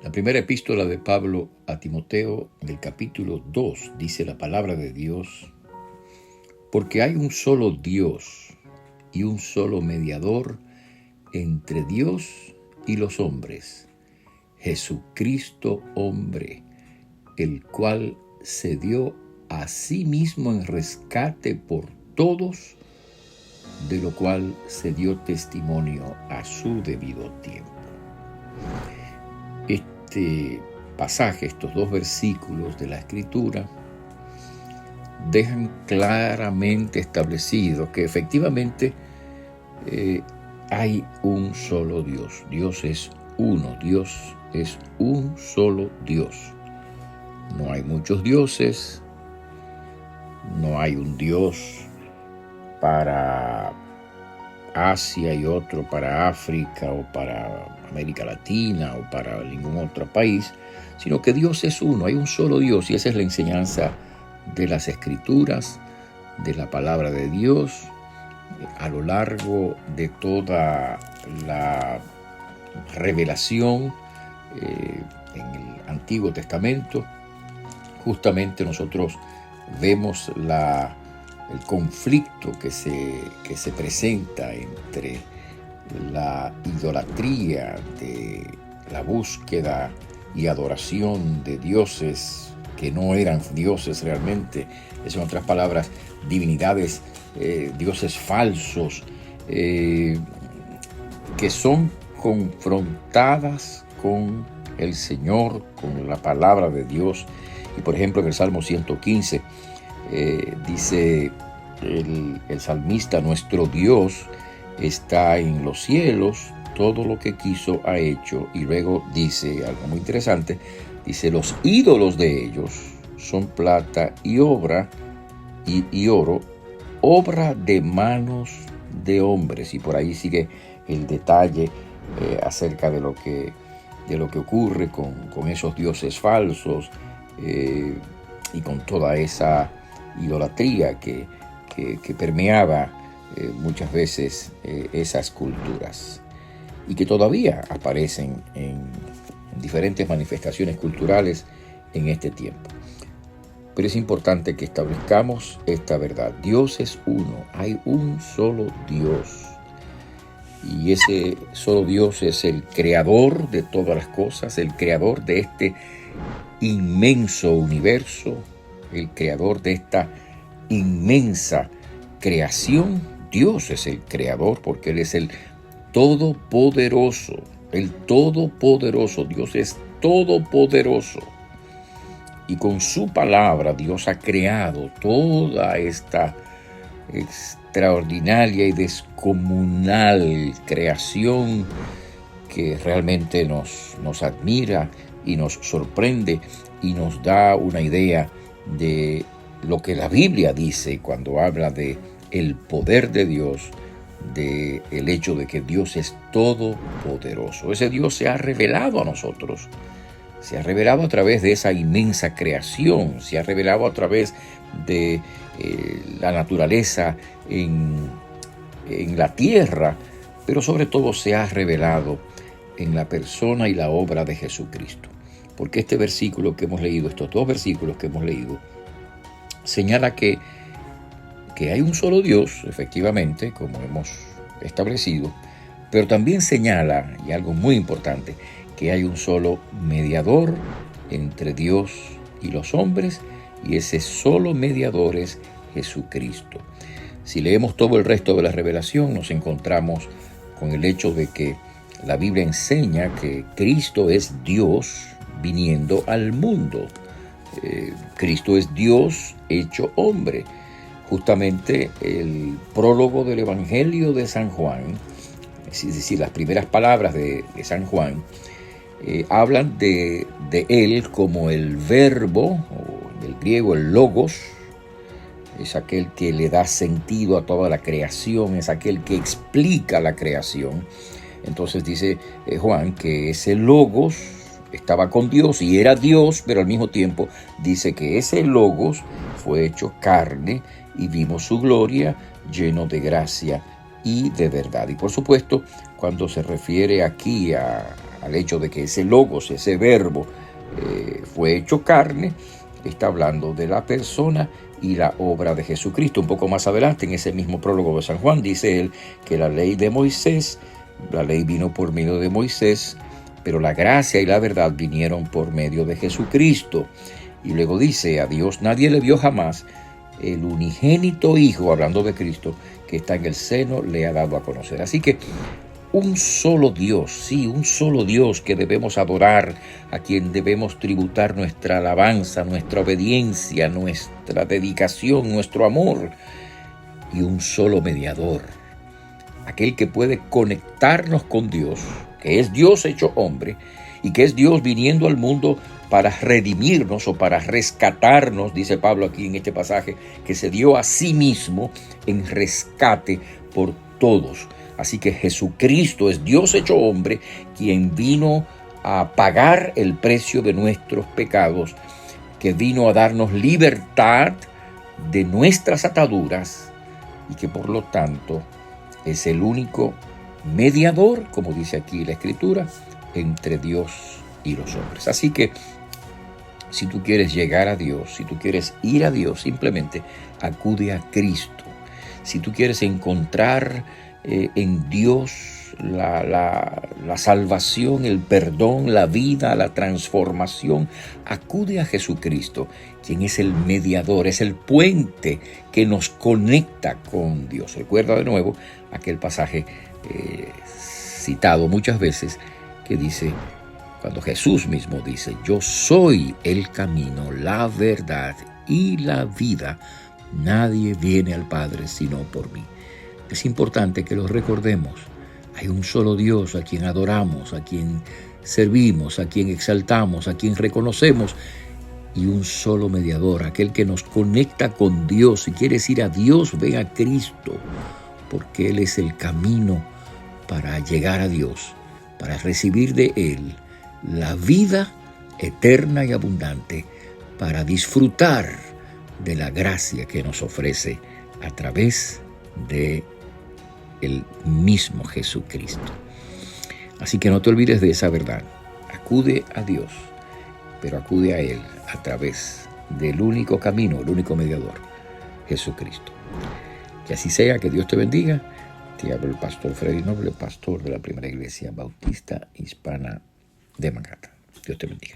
La primera epístola de Pablo a Timoteo, en el capítulo 2, dice la palabra de Dios: porque hay un solo Dios y un solo mediador entre Dios y los hombres, Jesucristo hombre, el cual se dio a sí mismo en rescate por todos, de lo cual se dio testimonio a su debido tiempo. Este pasaje, estos dos versículos de la Escritura, dejan claramente establecido que efectivamente hay un solo Dios. Dios es uno, Dios es un solo Dios. No hay muchos dioses, no hay un Dios para Asia y otro para África o para América Latina o para ningún otro país, sino que Dios es uno, hay un solo Dios, y esa es la enseñanza de las Escrituras, de la palabra de Dios, a lo largo de toda la revelación en el Antiguo Testamento. Justamente nosotros vemos el conflicto que se presenta entre la idolatría de la búsqueda y adoración de dioses que no eran dioses realmente, en otras palabras, divinidades, dioses falsos, que son confrontadas con el Señor, con la palabra de Dios. Y por ejemplo, en el Salmo 115 dice el salmista: nuestro Dios está en los cielos, todo lo que quiso ha hecho. Y luego dice algo muy interesante, dice: los ídolos de ellos son plata y oro, obra de manos de hombres. Y por ahí sigue el detalle acerca de lo que ocurre con esos dioses falsos y con toda esa idolatría que permeaba muchas veces esas culturas, y que todavía aparecen en diferentes manifestaciones culturales en este tiempo. Pero es importante que establezcamos esta verdad: Dios es uno, hay un solo Dios, y ese solo Dios es el creador de todas las cosas, el creador de este inmenso universo, el creador de esta inmensa creación. Dios es el creador porque Él es el todopoderoso, Dios es todopoderoso. Y con su palabra Dios ha creado toda esta extraordinaria y descomunal creación que realmente nos admira y nos sorprende y nos da una idea de lo que la Biblia dice cuando habla de el poder de Dios, de el hecho de que Dios es todopoderoso. Ese Dios se ha revelado a nosotros, se ha revelado a través de esa inmensa creación, se ha revelado a través de la naturaleza en la tierra, pero sobre todo se ha revelado en la persona y la obra de Jesucristo. Porque este versículo que hemos leído, estos dos versículos que hemos leído, señala que hay un solo Dios, efectivamente, como hemos establecido, pero también señala, y algo muy importante, que hay un solo mediador entre Dios y los hombres, y ese solo mediador es Jesucristo. Si leemos todo el resto de la revelación, nos encontramos con el hecho de que la Biblia enseña que Cristo es Dios viniendo al mundo. Cristo es Dios hecho hombre. Justamente el prólogo del Evangelio de San Juan, es decir, las primeras palabras de San Juan, hablan de él como el verbo, o del griego el logos. Es aquel que le da sentido a toda la creación, es aquel que explica la creación. Entonces dice Juan que ese logos estaba con Dios y era Dios, pero al mismo tiempo dice que ese logos fue hecho carne y vimos su gloria, lleno de gracia y de verdad. Y por supuesto, cuando se refiere aquí a al hecho de que ese logos, ese verbo, fue hecho carne, está hablando de la persona y la obra de Jesucristo. Un poco más adelante, en ese mismo prólogo de San Juan, dice él que la ley vino por medio de Moisés, pero la gracia y la verdad vinieron por medio de Jesucristo. Y luego dice, a Dios nadie le vio jamás, el unigénito Hijo, hablando de Cristo, que está en el seno, le ha dado a conocer. Así que un solo Dios, sí, un solo Dios que debemos adorar, a quien debemos tributar nuestra alabanza, nuestra obediencia, nuestra dedicación, nuestro amor, y un solo mediador, aquel que puede conectarnos con Dios, que es Dios hecho hombre, y que es Dios viniendo al mundo para redimirnos o para rescatarnos, dice Pablo aquí en este pasaje, que se dio a sí mismo en rescate por todos. Así que Jesucristo es Dios hecho hombre, quien vino a pagar el precio de nuestros pecados, que vino a darnos libertad de nuestras ataduras y que por lo tanto es el único mediador, como dice aquí la Escritura, entre Dios y los hombres. Así que si tú quieres llegar a Dios, si tú quieres ir a Dios, simplemente acude a Cristo. Si tú quieres encontrar en Dios la salvación, el perdón, la vida, la transformación, acude a Jesucristo, quien es el mediador, es el puente que nos conecta con Dios. Recuerda de nuevo aquel pasaje citado muchas veces que dice, cuando Jesús mismo dice, yo soy el camino, la verdad y la vida, nadie viene al Padre sino por mí. Es importante que lo recordemos. Hay un solo Dios a quien adoramos, a quien servimos, a quien exaltamos, a quien reconocemos, y un solo mediador, aquel que nos conecta con Dios. Si quieres ir a Dios, ven a Cristo, porque Él es el camino para llegar a Dios, para recibir de Él la vida eterna y abundante, para disfrutar de la gracia que nos ofrece a través de el mismo Jesucristo. Así que no te olvides de esa verdad. Acude a Dios, pero acude a Él a través del único camino, el único mediador, Jesucristo. Que así sea, que Dios te bendiga. Te habla el pastor Freddy Noble, pastor de la Primera Iglesia Bautista Hispana de Manhattan. Dios te bendiga.